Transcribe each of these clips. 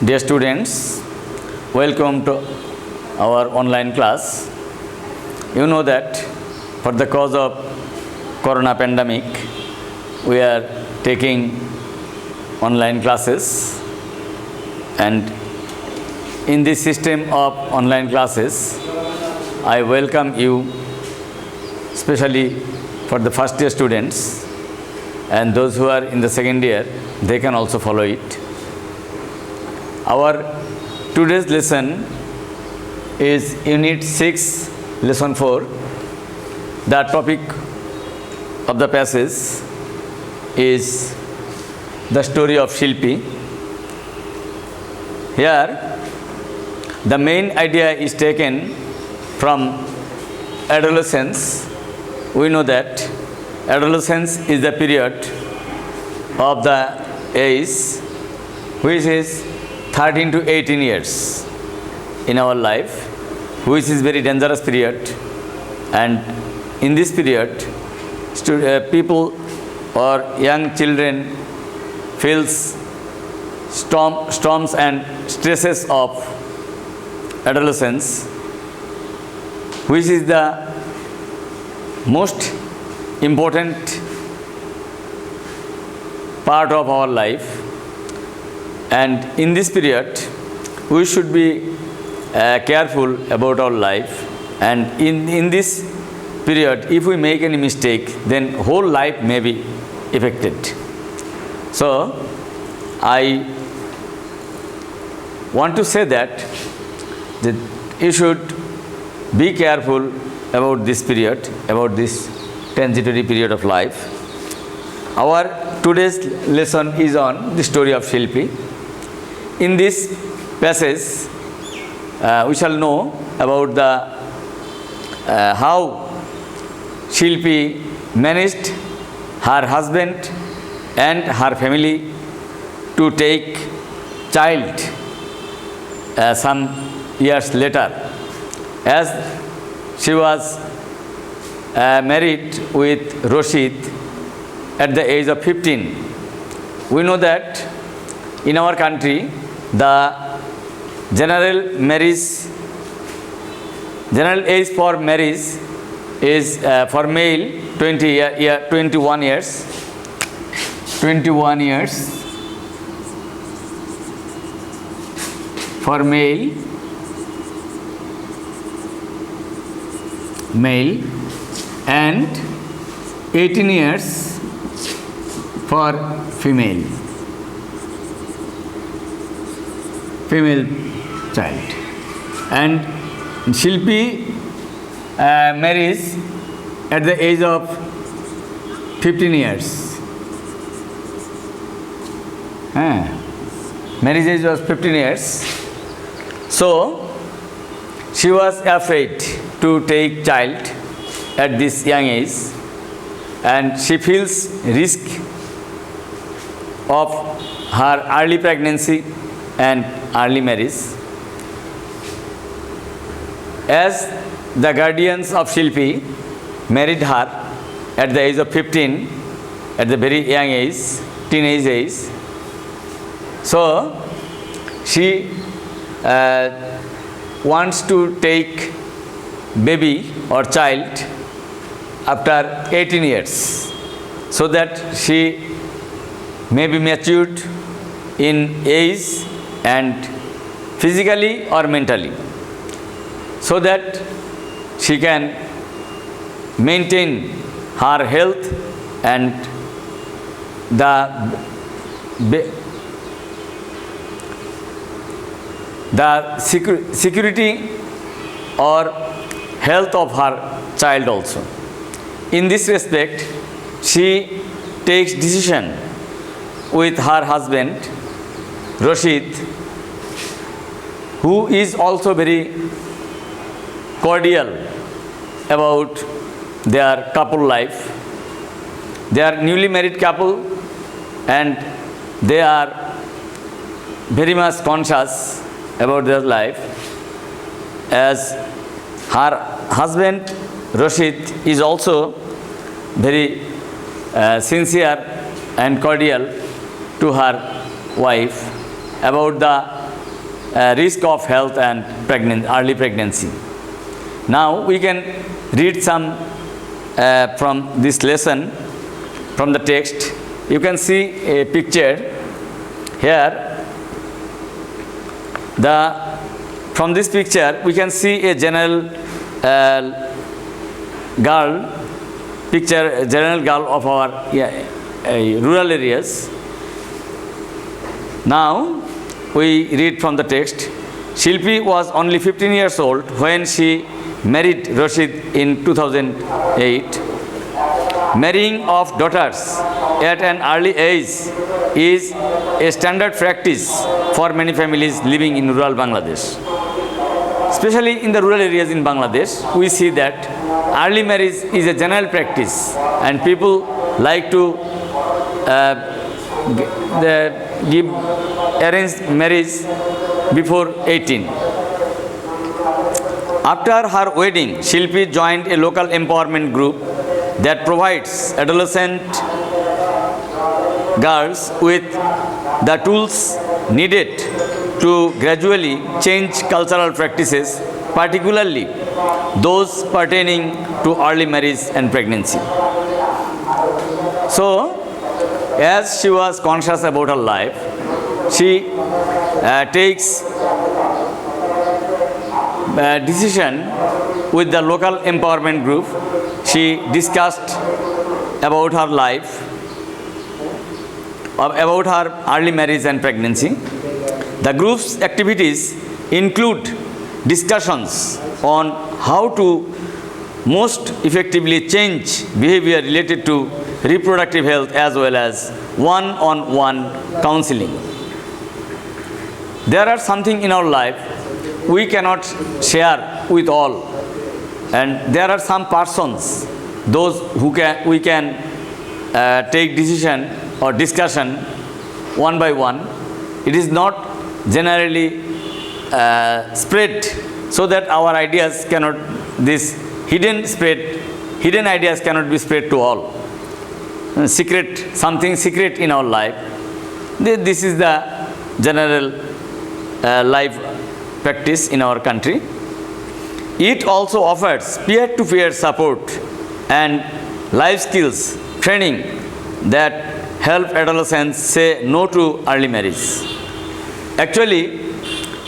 Dear students, welcome to our online class. You know that for the cause of corona pandemic, we are taking online classes, and in this system of online classes, I welcome you, especially for the first year students, and those who are in the second year, they can also follow it. Our today's lesson is Unit 6, Lesson 4. The topic of the passage is the story of Shilpi. Here, the main idea is taken from adolescence. We know that adolescence is the period of the age which is 13 to 18 years in our life, which is very dangerous period. And in this period, people or young children feels storms and stresses of adolescence, which is the most important part of our life. And in this period, we should be careful about our life. And in this period, if we make any mistake, then whole life may be affected. So, I want to say that you should be careful about this period, about this transitory period of life. Our today's lesson is on the story of Shilpi. In this passage, we shall know about how Shilpi managed her husband and her family to take child some years later, as she was married with Rashid at the age of 15. We know that in our country, the general age for marriage is for male 21 years. 21 years for male, and 18 years for female child. And Shilpi marries at the age of 15 years. Marriage age was 15 years. So, she was afraid to take child at this young age, and she feels risk of her early pregnancy and early marriage. As the guardians of Shilpi married her at the age of 15, at the very young age, teenage age, so she wants to take baby or child after 18 years, so that she may be matured in age and physically or mentally, so that she can maintain her health and the security or health of her child also. In this respect, she takes decision with her husband Rashid, who is also very cordial about their couple life. They are newly married couple, and they are very much conscious about their life, as her husband Rashid is also very sincere and cordial to her wife about the risk of health and early pregnancy. Now we can read some from this lesson, from the text. You can see a picture here. From this picture we can see a general girl of our rural areas. Now we read from the text. Shilpi was only 15 years old when she married Rashid in 2008. Marrying of daughters at an early age is a standard practice for many families living in rural Bangladesh. Especially in the rural areas in Bangladesh, we see that early marriage is a general practice and people like to arrange marriage before 18. After her wedding, Shilpi joined a local empowerment group that provides adolescent girls with the tools needed to gradually change cultural practices, particularly those pertaining to early marriage and pregnancy. So, as she was conscious about her life, she takes a decision with the local empowerment group. She discussed about her life, about her early marriage and pregnancy. The group's activities include discussions on how to most effectively change behavior related to reproductive health as well as one-on-one counseling. There are something in our life we cannot share with all, and there are some persons, those who we can take decision or discussion one by one. It is not generally spread so that our ideas cannot, this hidden ideas cannot be spread to all. Secret, something secret in our life. This is the general life practice in our country. It also offers peer-to-peer support and life skills training that help adolescents say no to early marriage. Actually,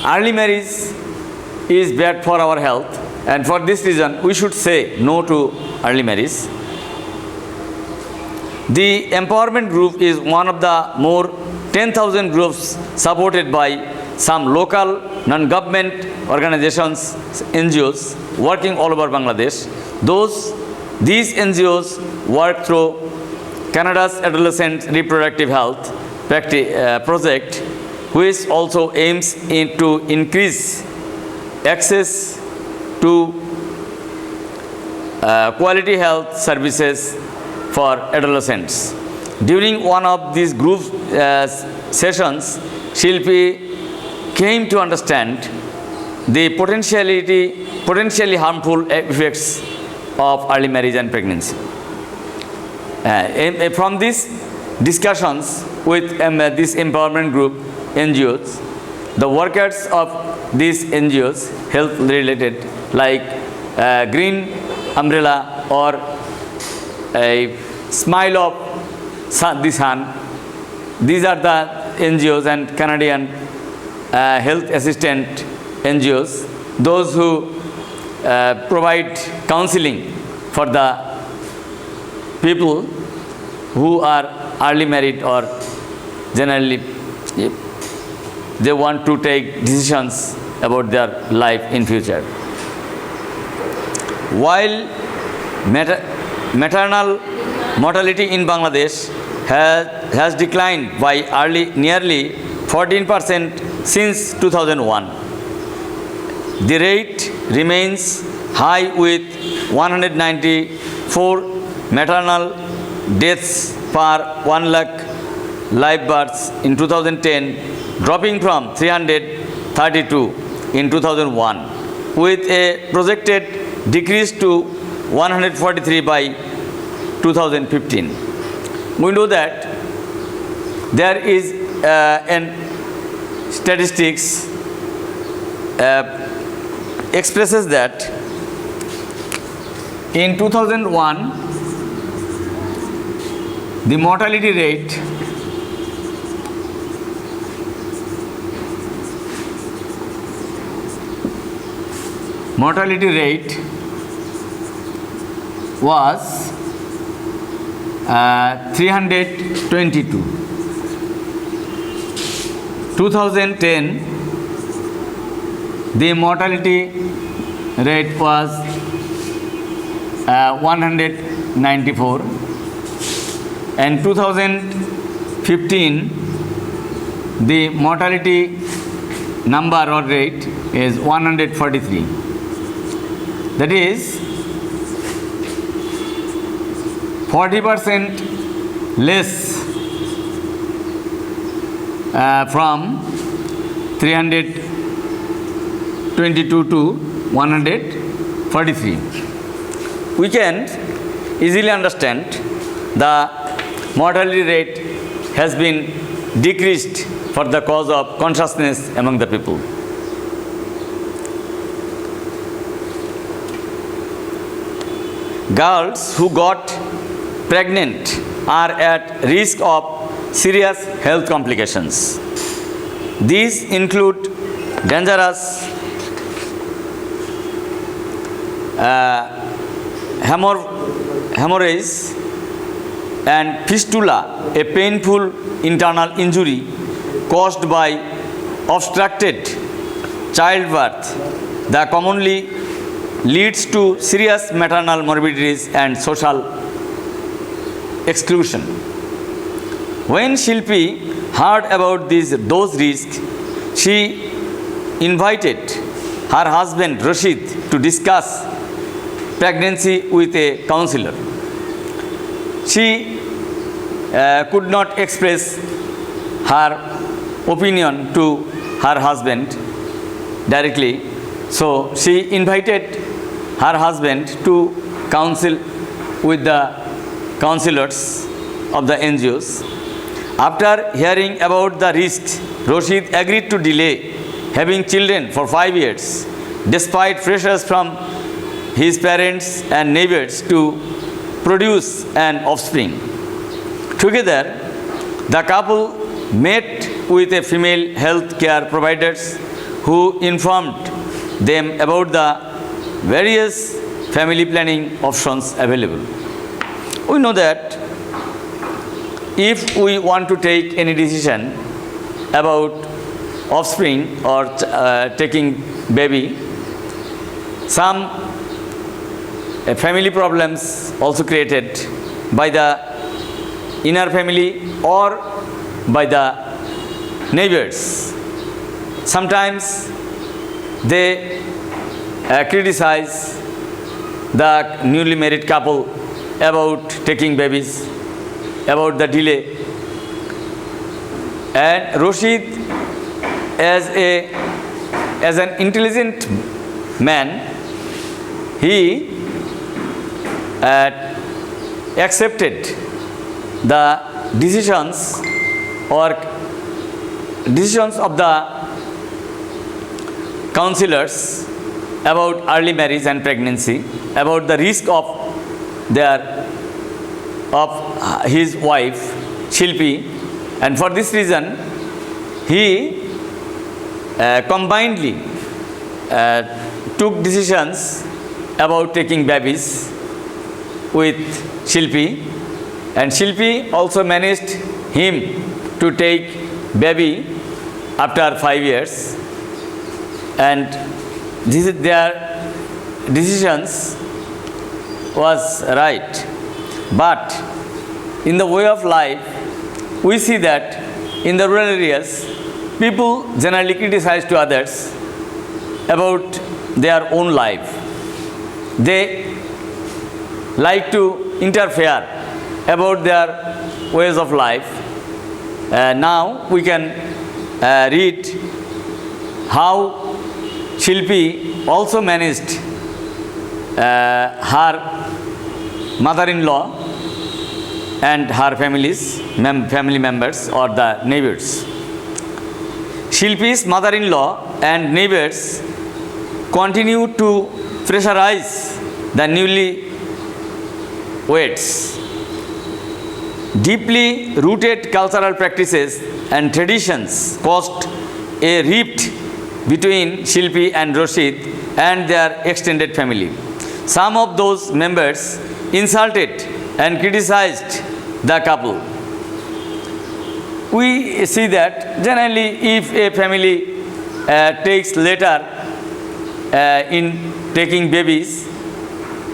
early marriage is bad for our health, and for this reason we should say no to early marriage. The empowerment group is one of the more 10,000 groups supported by some local non-government organizations, NGOs working all over Bangladesh. These NGOs work through Canada's Adolescent Reproductive Health project, which also aims to increase access to quality health services for adolescents. During one of these group sessions, Shilpi came to understand the potentially harmful effects of early marriage and pregnancy. From these discussions with this empowerment group, NGOs, the workers of these NGOs, health related, like Green Umbrella or a Smile of the Sun, these are the NGOs, and Canadian health assistant NGOs, those who provide counseling for the people who are early married or generally they want to take decisions about their life in future. While maternal mortality in Bangladesh has declined by nearly 14% since 2001, the rate remains high with 194 maternal deaths per 1 lakh live births in 2010, dropping from 332 in 2001, with a projected decrease to 143 by 2015. We know that there is an statistics expresses that in 2001 the mortality rate was 322. 2010 the mortality rate was 194, and 2015 the mortality number or rate is 143. That is 40% less from 322 to 143. We can easily understand the mortality rate has been decreased for the cause of consciousness among the people. Girls who got pregnant are at risk of serious health complications. These include dangerous hemorrhage and fistula, a painful internal injury caused by obstructed childbirth that commonly leads to serious maternal morbidities and social exclusion. When Shilpi heard about those risks, she invited her husband Rashid to discuss pregnancy with a counselor. She could not express her opinion to her husband directly, so she invited her husband to counsel with the counselors of the NGOs. After hearing about the risks, Rashid agreed to delay having children for 5 years, despite pressures from his parents and neighbors to produce an offspring. Together, the couple met with a female health care providers who informed them about the various family planning options available. We know that if we want to take any decision about offspring or taking baby, some family problems also created by the inner family or by the neighbors. Sometimes they criticize the newly married couple about taking babies, about the delay. And Rashid, as an intelligent man, he accepted the decisions of the counselors about early marriage and pregnancy, about the risk of his wife Shilpi, and for this reason he combinedly took decisions about taking babies with Shilpi, and Shilpi also managed him to take baby after 5 years, and their decisions was right. But in the way of life, we see that in the rural areas, people generally criticize to others about their own life. They like to interfere about their ways of life. Now we can read how Shilpi also managed her mother-in-law and her family members or the neighbors. Shilpi's mother-in-law and neighbors continue to pressurize the newlyweds. Deeply rooted cultural practices and traditions caused a rift between Shilpi and Rashid and their extended family. Some of those members insulted and criticized the couple. We see that generally if a family takes later in taking babies,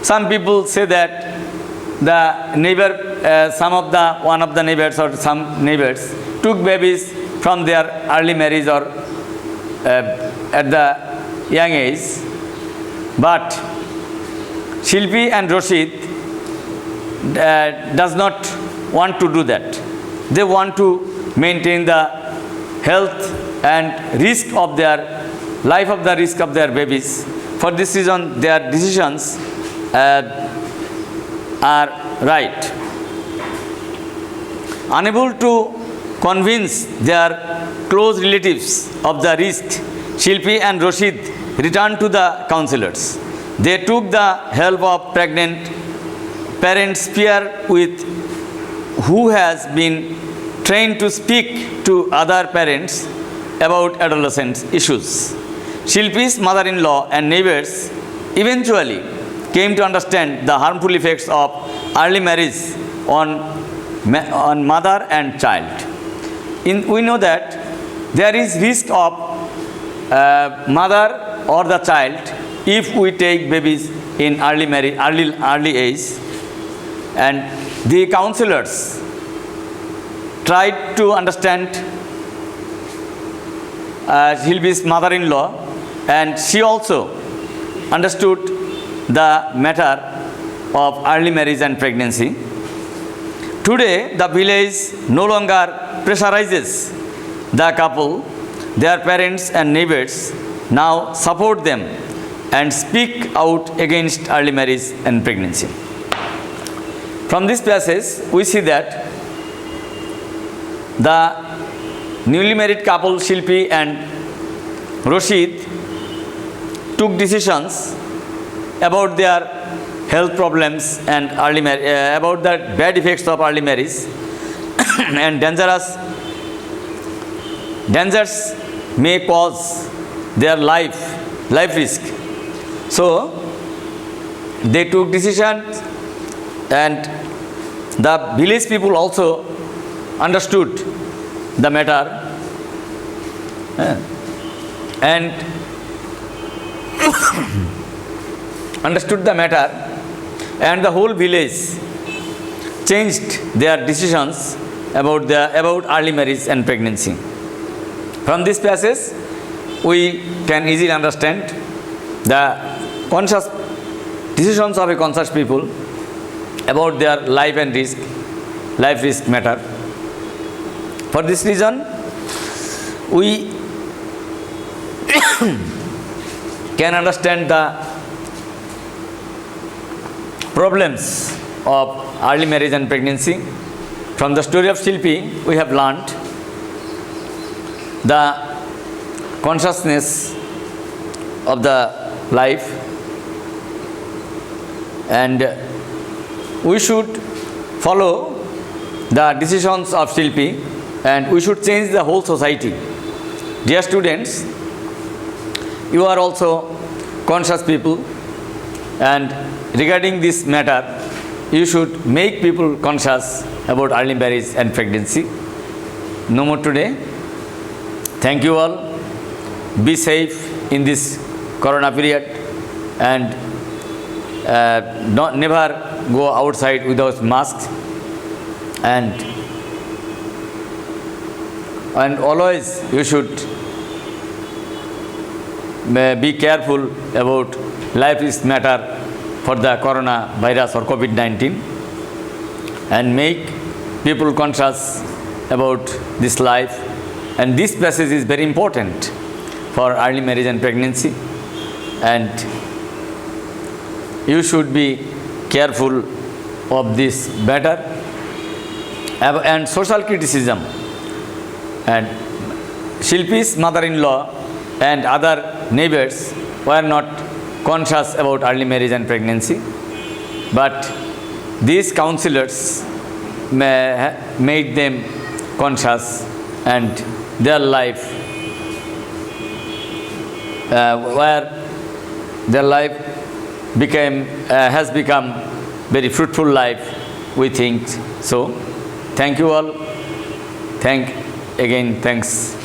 some people say that the neighbor, one of the neighbors or some neighbors took babies from their early marriage or at the young age. But Shilpi and Rashid does not want to do that. They want to maintain the health and risk of their life of the risk of their babies. For this reason, their decisions are right. Unable to convince their close relatives of the risk, Shilpi and Rashid returned to the counselors. They took the help of pregnant parents peer with who has been trained to speak to other parents about adolescent issues. Shilpi's mother-in-law and neighbors eventually came to understand the harmful effects of early marriage on mother and child. We know that there is risk of mother or the child if we take babies in early age, and the counselors tried to understand Shilpi's mother-in-law, and she also understood the matter of early marriage and pregnancy. Today, the village no longer pressurizes the couple. Their parents and neighbors now support them and speak out against early marriage and pregnancy. From this passage, we see that the newly married couple Shilpi and Rashid took decisions about their health problems and about the bad effects of early marriage and dangers may cause their life risk. So they took decisions, and the village people also understood the matter and and the whole village changed their decisions about early marriage and pregnancy. From this passage, we can easily understand the conscious decisions of a conscious people about their life risk matter. For this reason, we can understand the problems of early marriage and pregnancy. From the story of Shilpi, we have learned the consciousness of the life, and we should follow the decisions of Shilpi, and we should change the whole society. Dear students, you are also conscious people, and regarding this matter, you should make people conscious about early marriage and pregnancy. No more today. Thank you all. Be safe in this corona period, and never go outside without masks, and always you should be careful about life risk matter for the coronavirus or COVID-19, and make people conscious about this life. And this passage is very important for early marriage and pregnancy, and you should be careful of this matter. And social criticism, and Shilpi's mother-in-law and other neighbors were not conscious about early marriage and pregnancy, but these counselors made them conscious, and their life has become very fruitful life, we think so. Thank you all. Thanks.